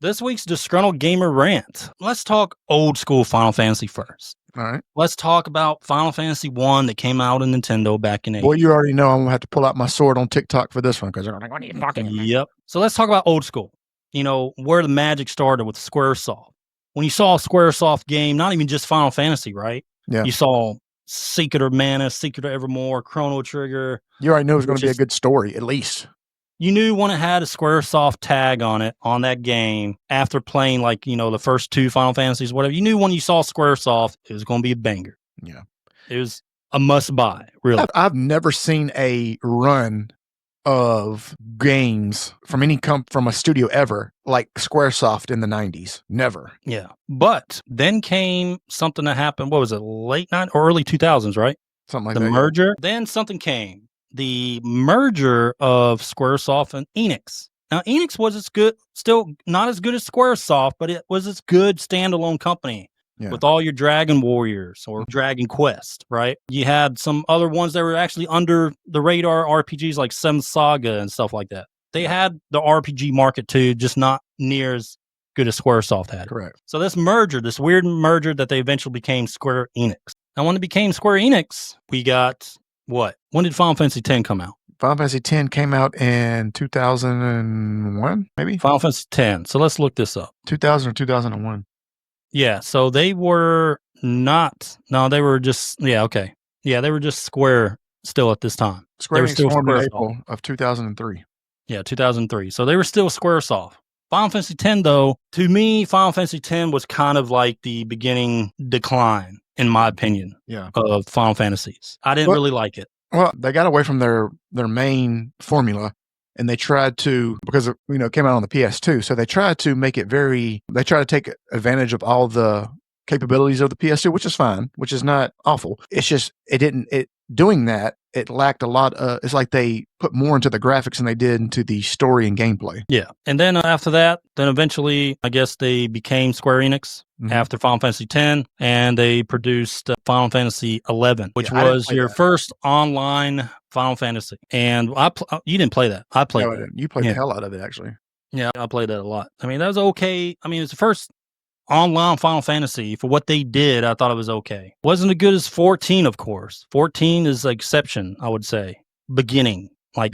This week's Disgruntled Gamer Rant. Let's talk old school Final Fantasy first. All right. Let's talk about Final Fantasy 1 that came out on Nintendo back in 80. Boy, you already know I'm going to have to pull out my sword on TikTok for this one because they're like, what are you talking about? Yep. So let's talk about old school. You know, where the magic started with SquareSoft. When you saw a SquareSoft game, not even just Final Fantasy, right? Yeah. You saw Secret of Mana, Secret of Evermore, Chrono Trigger. You already knew it was going to be a good story, at least. You knew when it had a SquareSoft tag on it, on that game, after playing like, you know, the first two Final Fantasies, whatever, you knew when you saw SquareSoft, it was going to be a banger. Yeah. It was a must buy, really. I've never seen a run of games from from a studio ever like SquareSoft in the 90s. Never. Yeah. But then came something that happened, what was it, late 90s or early 2000s, right? Something like the that. The merger. Yeah. Then something came. The merger of SquareSoft and Enix. Now, Enix was still not as good as SquareSoft, but it was its good standalone company with all your Dragon Warriors or Dragon Quest, right? You had some other ones that were actually under the radar RPGs like Seventh Saga and stuff like that. They had the RPG market too, just not near as good as SquareSoft had. Correct. So this weird merger that they eventually became Square Enix. Now, when it became Square Enix, we got... What? When did Final Fantasy X come out? Final Fantasy X came out in 2001, maybe? Final Fantasy X. So let's look this up. 2000 or 2001. Yeah, so they were not... No, they were just... Yeah, okay. Yeah, they were just Square still at this time. Square Enix formed in April of 2003. Yeah, 2003. So they were still SquareSoft. Final Fantasy X, though, to me, Final Fantasy X was kind of like the beginning decline, in my opinion, of Final Fantasies. I didn't really like it. Well, they got away from their main formula, and they tried to, because it came out on the PS2, so they tried to make it they tried to take advantage of all the capabilities of the PS2, which is fine, which is not awful. It's just, doing that, it lacked a lot. It's like they put more into the graphics than they did into the story and gameplay. Yeah. And then after that, then eventually, I guess they became Square Enix after Final Fantasy X, and they produced Final Fantasy XI, which was your first online Final Fantasy. And you didn't play that. I played it. You played the hell out of it, actually. Yeah, I played that a lot. I mean, that was okay. I mean, it's the first online Final Fantasy. For what they did, I thought it was okay. Wasn't as good as 14, of course. 14 is the exception, I would say. Beginning,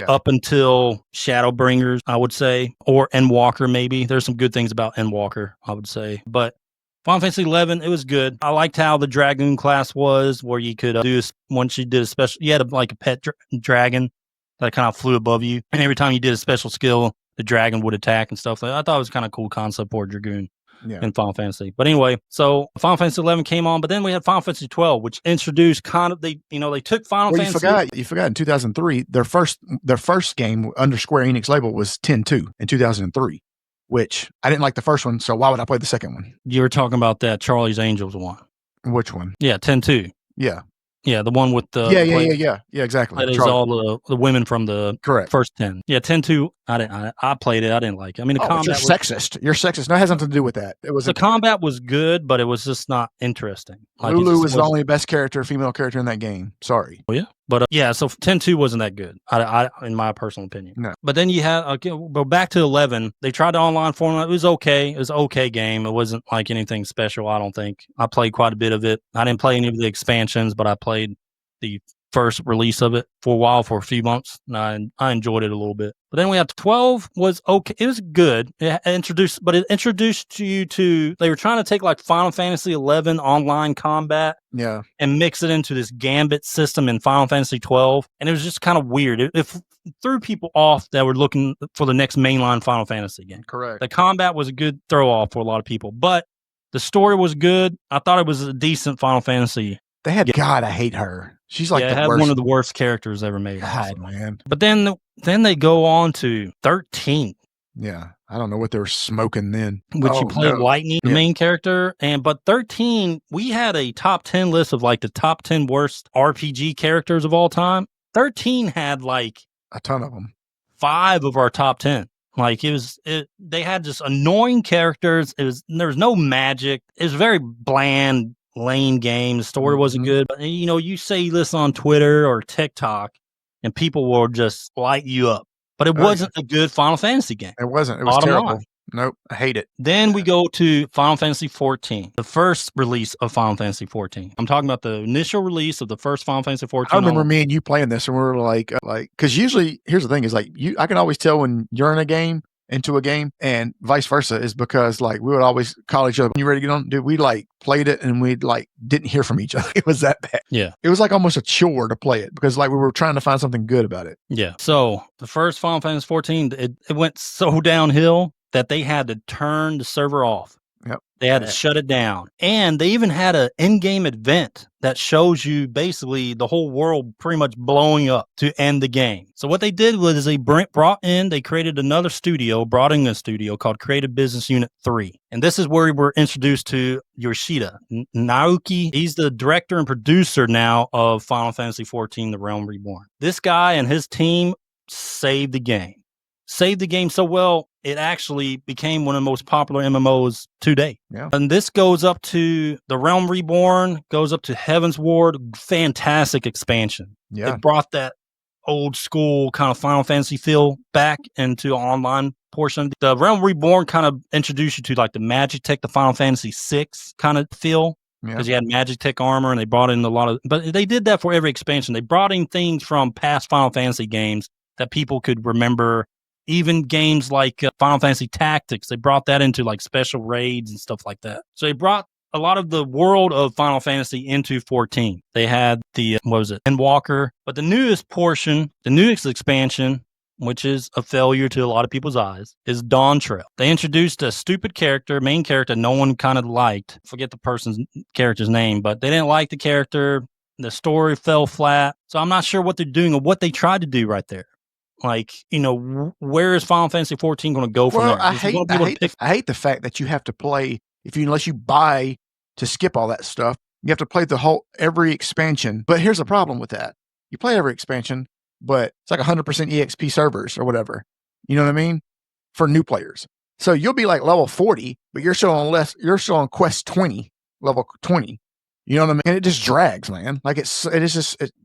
up until Shadowbringers, I would say, or Endwalker maybe. There's some good things about Endwalker, I would say. But Final Fantasy 11, it was good. I liked how the Dragoon class was, where you could once you did a special, you had a pet dragon that kind of flew above you. And every time you did a special skill, the dragon would attack and stuff. I thought it was kind of cool concept for a Dragoon. In Final Fantasy. But anyway, so Final Fantasy 11 came on, but then we had Final Fantasy 12, which introduced they took Final Fantasy. You forgot in 2003, their first game under Square Enix label was 10-2 in 2003, which I didn't like the first one, so why would I play the second one? You were talking about that Charlie's Angels one. Which one? Yeah, 10-2. Yeah. Yeah, the one with the... Yeah, exactly. That is all the women from the first 10. Yeah, 10-2, I played it. I didn't like it. I mean, the combat you're sexist. You're sexist. No, it has nothing to do with that. The combat was good, but it was just not interesting. Lulu was the only best female character in that game. Sorry. Oh, yeah? But so 10-2 wasn't that good, in my personal opinion. No. But then you had, but back to 11, they tried the online format. It was okay. It was an okay game. It wasn't like anything special, I don't think. I played quite a bit of it. I didn't play any of the expansions, but I played the first release of it for a while, for a few months, and I enjoyed it a little bit. But then we had 12 was okay. It was good. It introduced you to, they were trying to take like Final Fantasy 11 online combat and mix it into this gambit system in Final Fantasy 12. And it was just kind of weird. It threw people off that were looking for the next mainline Final Fantasy game. Correct. The combat was a good throw off for a lot of people, but the story was good. I thought it was a decent Final Fantasy. They had, God, I hate her. She's like the worst. One of the worst characters ever made. God, man. But then they go on to 13. Yeah, I don't know what they were smoking then. Which you played Lightning, the main character. But 13, we had a top 10 list of like the top 10 worst RPG characters of all time. 13 had like a ton of them. 5 of our top 10. Like they had just annoying characters. There was no magic. It was very bland, lame game. The story wasn't good. But you say this on Twitter or TikTok and people will just light you up. But it wasn't a good Final Fantasy game. It wasn't. It was terrible. Nope. I hate it. Then we go to Final Fantasy XIV, the first release of Final Fantasy XIV. I'm talking about the initial release of the first Final Fantasy XIV. I remember me and you playing this, and we were like, because usually, here's the thing: is like I can always tell when you're into a game, and vice versa, is because like we would always call each other, "You ready to get on?" Dude, we like played it, and we like didn't hear from each other. It was that bad. Yeah, it was like almost a chore to play it because like we were trying to find something good about it. Yeah. So the first Final Fantasy XIV, it went so downhill that they had to turn the server off. Yep. They had to shut it down. And they even had an in-game event that shows you basically the whole world pretty much blowing up to end the game. So what they did was they created another studio, brought in a studio called Creative Business Unit 3. And this is where we were introduced to Yoshida Naoki. He's the director and producer now of Final Fantasy XIV, The Realm Reborn. This guy and his team saved the game. Saved the game so well, it actually became one of the most popular MMOs today. Yeah. And this goes up to The Realm Reborn, goes up to Heaven's Ward. Fantastic expansion. Yeah. It brought that old school kind of Final Fantasy feel back into the online portion. The Realm Reborn kind of introduced you to like the Magitech, the Final Fantasy VI kind of feel. Because you had Magitech armor and they brought in but they did that for every expansion. They brought in things from past Final Fantasy games that people could remember. Even games like Final Fantasy Tactics, they brought that into like special raids and stuff like that. So they brought a lot of the world of Final Fantasy into 14. They had the, Endwalker. But the newest portion, the newest expansion, which is a failure to a lot of people's eyes, is Dawntrail. They introduced a stupid main character no one kind of liked. Forget the character's name, but they didn't like the character. The story fell flat. So I'm not sure what they're doing or what they tried to do right there. Like, where is Final Fantasy XIV going to go from there? I hate the fact that you have to play, unless you buy to skip all that stuff, you have to play every expansion. But here's the problem with that. You play every expansion, but it's like 100% EXP servers or whatever. You know what I mean? For new players. So you'll be like level 40, but you're still on quest 20, level 20. You know what I mean? And it just drags, man. Like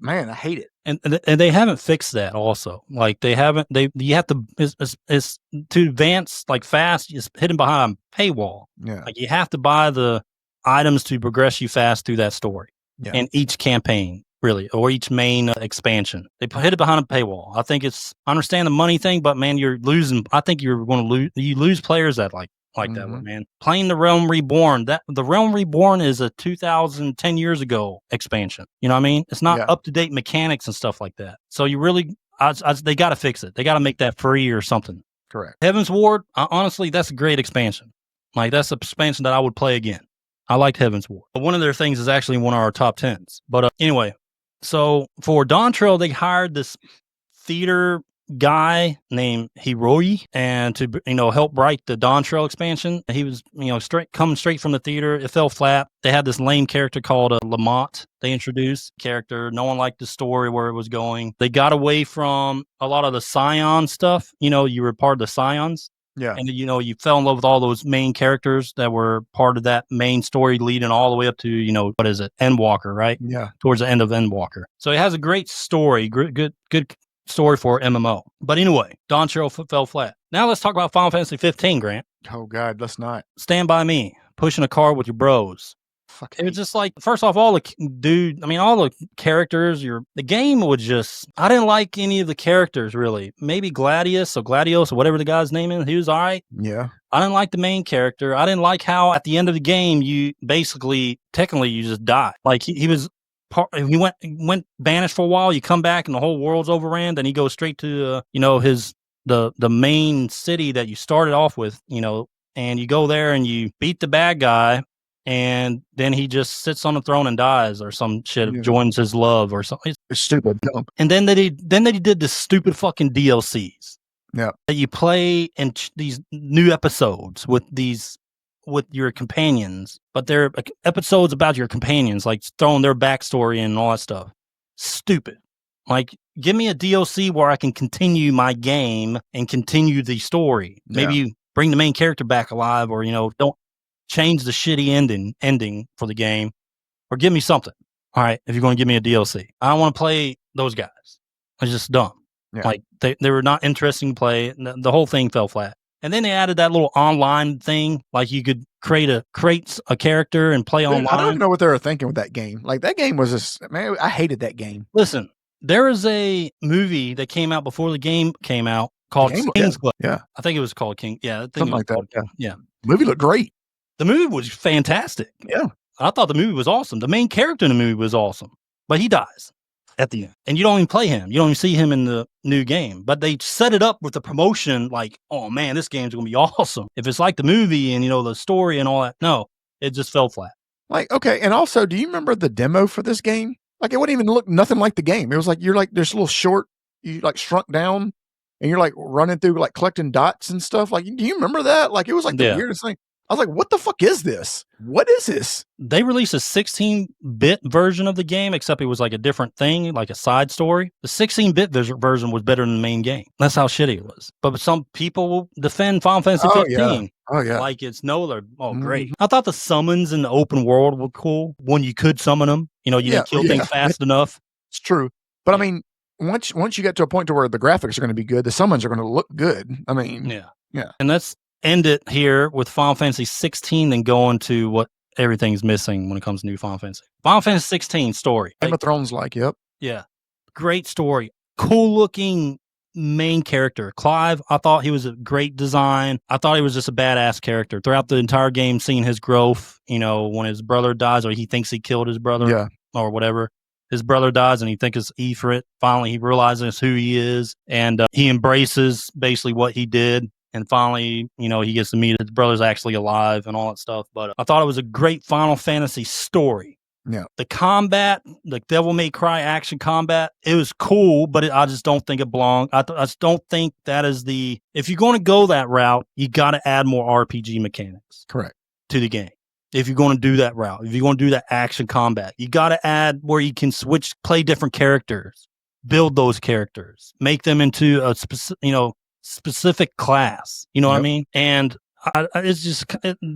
man, I hate it. And they haven't fixed that also. Like you have to, it's to advance like fast, it's hidden behind a paywall. Yeah. Like you have to buy the items to progress you fast through that story. Yeah. And each campaign, really, or each main expansion. They hid it behind a paywall. I think I understand the money thing, but man, you're losing. I think you're going to lose. You lose players that like that one, man. Playing The Realm Reborn. The Realm Reborn is a 10 years ago expansion. You know what I mean? It's not up to date mechanics and stuff like that. So you really, they got to fix it. They got to make that free or something. Correct. Heaven's Ward. Honestly, that's a great expansion. Like that's an expansion that I would play again. I liked Heaven's Ward. One of their things is actually one of our top 10s. But anyway, so for Dawntrail, they hired this theater guy named Hiroi and to help write the Dawntrail expansion. He was coming straight from the theater. It fell flat. They had this lame character called Lamont. They introduced character. No one liked the story where it was going. They got away from a lot of the Scion stuff. You were part of the Scions. Yeah. And you fell in love with all those main characters that were part of that main story leading all the way up to Endwalker, right? Yeah. Towards the end of Endwalker. So it has a great story, good story for MMO. But anyway, Dawntrail fell flat. Now let's talk about Final Fantasy 15, Grant. Oh God, let's not. Stand By Me, pushing a car with your bros. It was just like, first off, all the characters, the game would just, I didn't like any of the characters really. Maybe Gladius or whatever the guy's name is, he was all right. Yeah. I didn't like the main character. I didn't like how at the end of the game, technically you just die. Like he went banished for a while. You come back and the whole world's overran. Then he goes straight to the main city that you started off with. And you go there and you beat the bad guy, and then he just sits on the throne and dies or some shit. Yeah. Joins his love or something. It's stupid. Dumb. And then they did this stupid fucking DLCs. Yeah, that you play in these new episodes with your companions, but they're episodes about your companions, like throwing their backstory in and all that stuff. Stupid. Like, give me a DLC where I can continue my game and continue the story. Maybe you bring the main character back alive, or don't change the shitty ending for the game, or give me something. All right, if you're going to give me a DLC, I don't want to play those guys. It's just dumb. Yeah. Like they were not interesting to play. The whole thing fell flat. And then they added that little online thing, like you could create a character and play online. I don't know what they were thinking with that game. Like that game was just, man, I hated that game. Listen, there is a movie that came out before the game came out called King's Club. Yeah. I think it was called King. Yeah. Something like that. Yeah. The movie looked great. The movie was fantastic. Yeah. I thought the movie was awesome. The main character in the movie was awesome, but he dies at the end. And you don't even play him. You don't even see him in the new game. But they set it up with the promotion like, oh man, this game's going to be awesome. If it's like the movie and, the story and all that, no, it just fell flat. Like, okay. And also, do you remember the demo for this game? Like, it wouldn't even look nothing like the game. It was like, you're like this little short, you like shrunk down and you're like running through like collecting dots and stuff. Like, do you remember that? Like, it was like the weirdest thing. I was like, what the fuck is this? What is this? They released a 16-bit version of the game, except it was like a different thing, like a side story. The 16-bit version was better than the main game. That's how shitty it was. But some people will defend Final Fantasy 15. Oh, yeah. Like it's great. I thought the summons in the open world were cool when you could summon them. You didn't kill things fast enough. It's true. But I mean, once you get to a point to where the graphics are going to be good, the summons are going to look good. I mean, yeah. And let's end it here with Final Fantasy 16 and go into what everything's missing when it comes to new Final Fantasy. Final Fantasy 16 story. Game of Thrones yep. Yeah. Great story. Cool looking main character. Clive, I thought he was a great design. I thought he was just a badass character. Throughout the entire game, seeing his growth, when his brother dies or he thinks he killed his brother or whatever. His brother dies and he thinks it's Ifrit. Finally, he realizes who he is and he embraces basically what he did. And finally, he gets to meet his brother's actually alive and all that stuff. But I thought it was a great Final Fantasy story. Yeah. The combat, the Devil May Cry action combat, it was cool, but I just don't think it belonged. I just don't think that is if you're going to go that route, you got to add more RPG mechanics. Correct. To the game. If you're going to do that route, if you're going to do that action combat, you got to add where you can play different characters, build those characters, make them into a specific class, what I mean? And it's just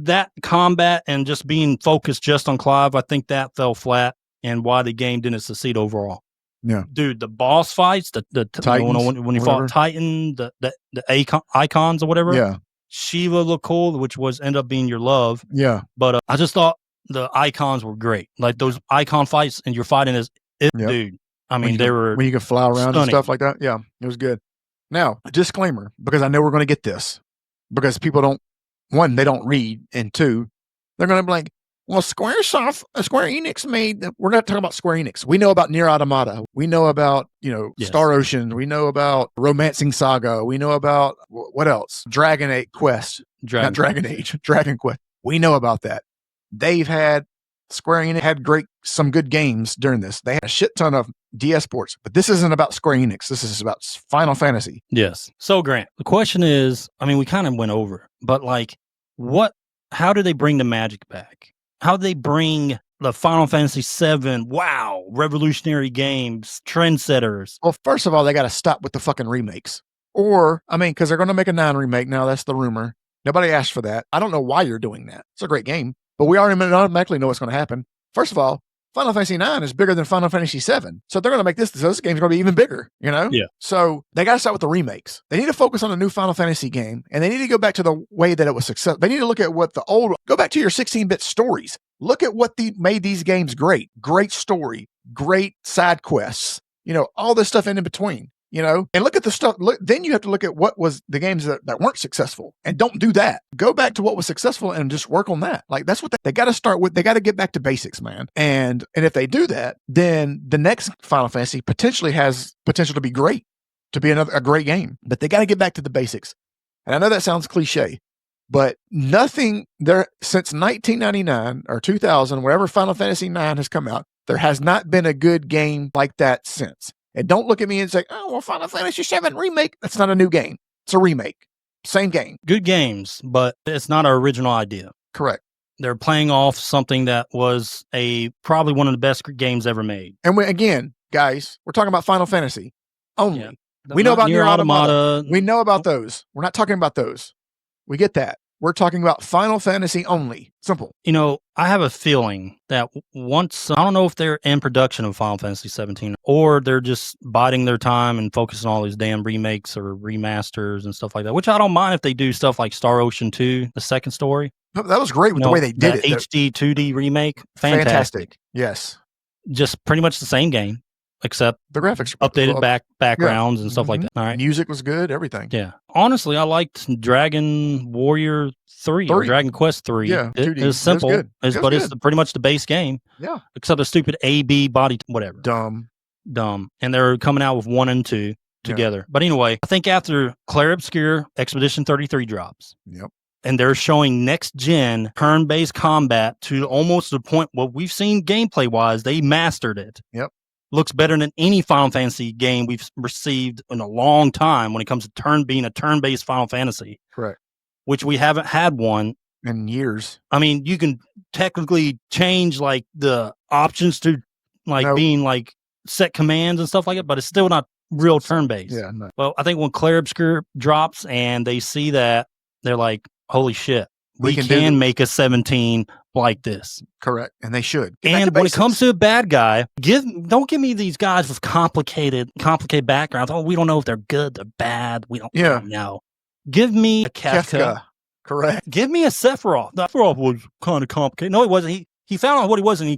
that combat and just being focused just on Clive, I think that fell flat and why the game didn't succeed overall. Yeah. Dude, the boss fights, the Titans, when you fought Titan, the icons or whatever. Yeah. Shiva looked cool, which ended up being your love. Yeah. But I just thought the icons were great. Like those icon fights and you're fighting as dude. I mean, they were when you can fly around stunning. And stuff like that. Yeah, it was good. Now, a disclaimer, because I know we're going to get this, because people one, they don't read, and two, they're going to be like, well, Square Enix made, we're not talking about Square Enix. We know about _Nier Automata. We know about, Star Ocean. We know about Romancing Saga. We know about, what else? Dragon Quest. Not Dragon Age, Dragon Quest. We know about that. Square Enix had some good games during this. They had a shit ton of DS ports, but this isn't about Square Enix. This is about Final Fantasy. Yes. So Grant, the question is, I mean, we kind of went over, but like, how do they bring the magic back? How do they bring the Final Fantasy VII? Wow. Revolutionary games, trendsetters. Well, first of all, they got to stop with the fucking remakes. Because they're going to make a 9 remake now. That's the rumor. Nobody asked for that. I don't know why you're doing that. It's a great game. But we already automatically know what's going to happen. First of all, Final Fantasy IX is bigger than Final Fantasy VII. So they're going to make this game's going to be even bigger, Yeah. So they got to start with the remakes. They need to focus on a new Final Fantasy game, and they need to go back to the way that it was successful. They need to look at go back to your 16-bit stories. Look at what made these games great. Great story, great side quests, all this stuff in between. And look at the stuff. Then you have to look at what was the games that weren't successful, and don't do that. Go back to what was successful and just work on that. Like that's what they got to start with. They got to get back to basics, man. And if they do that, then the next Final Fantasy potentially has potential to be great, to be a great game. But they got to get back to the basics. And I know that sounds cliche, but nothing there since 1999 or 2000, wherever Final Fantasy IX has come out, there has not been a good game like that since. And don't look at me and say, oh, well, Final Fantasy VII Remake. That's not a new game. It's a remake. Same game. Good games, but it's not our original idea. Correct. They're playing off something that was probably one of the best games ever made. And again, guys, we're talking about Final Fantasy only. Yeah. We know about _Nier Automata. We know about those. We're not talking about those. We get that. We're talking about Final Fantasy only. Simple. You know, I have a feeling that once, I don't know if they're in production of Final Fantasy 17 or they're just biding their time and focusing on all these damn remakes or remasters and stuff like that, which I don't mind if they do stuff like Star Ocean 2, the second story. That was great with the way they did it. HD 2D remake. Fantastic. Yes. Just pretty much the same game, except the graphics updated backgrounds and stuff like that. All right. Music was good, everything. Yeah. Honestly, I liked Dragon Warrior 3 or Dragon Quest 3. Yeah, it is simple, but it's pretty much the base game. Yeah. Except the stupid AB body, whatever. Dumb. And they're coming out with 1 and 2 together. Yeah. But anyway, I think after Clair Obscur Expedition 33 drops. Yep. And they're showing next gen turn-based combat to almost the point what we've seen gameplay wise, they mastered it. Yep. Looks better than any Final Fantasy game we've received in a long time when it comes to being a turn-based Final Fantasy. Correct. Which we haven't had one in years. I mean, you can technically change like the options to like being like set commands and stuff like that, but it's still not real turn-based. Yeah. No. Well, I think when Clair Obscur drops and they see that, they're like, holy shit, we can make a 17 like this. Correct. And they should. And when it comes to a bad guy, don't give me these guys with complicated backgrounds. Oh, we don't know if they're good, they're bad. We don't know. Give me a Kefka. Correct. Give me a Sephiroth. Sephiroth was kind of complicated. No, it wasn't. He found out what he was, and he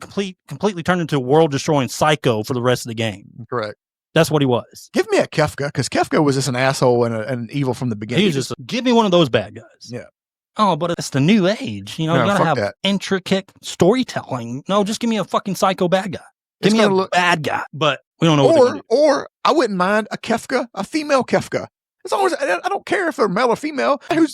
completely turned into a world-destroying psycho for the rest of the game. Correct. That's what he was. Give me a Kefka, because Kefka was just an asshole and an evil from the beginning. He was just give me one of those bad guys. Yeah. Oh, but it's the new age. You know, you gotta have intricate storytelling. No, just give me a fucking psycho bad guy. Give me a bad guy. But we don't know. Or I wouldn't mind a Kefka, a female Kefka. As long as I don't care if they're male or female, who's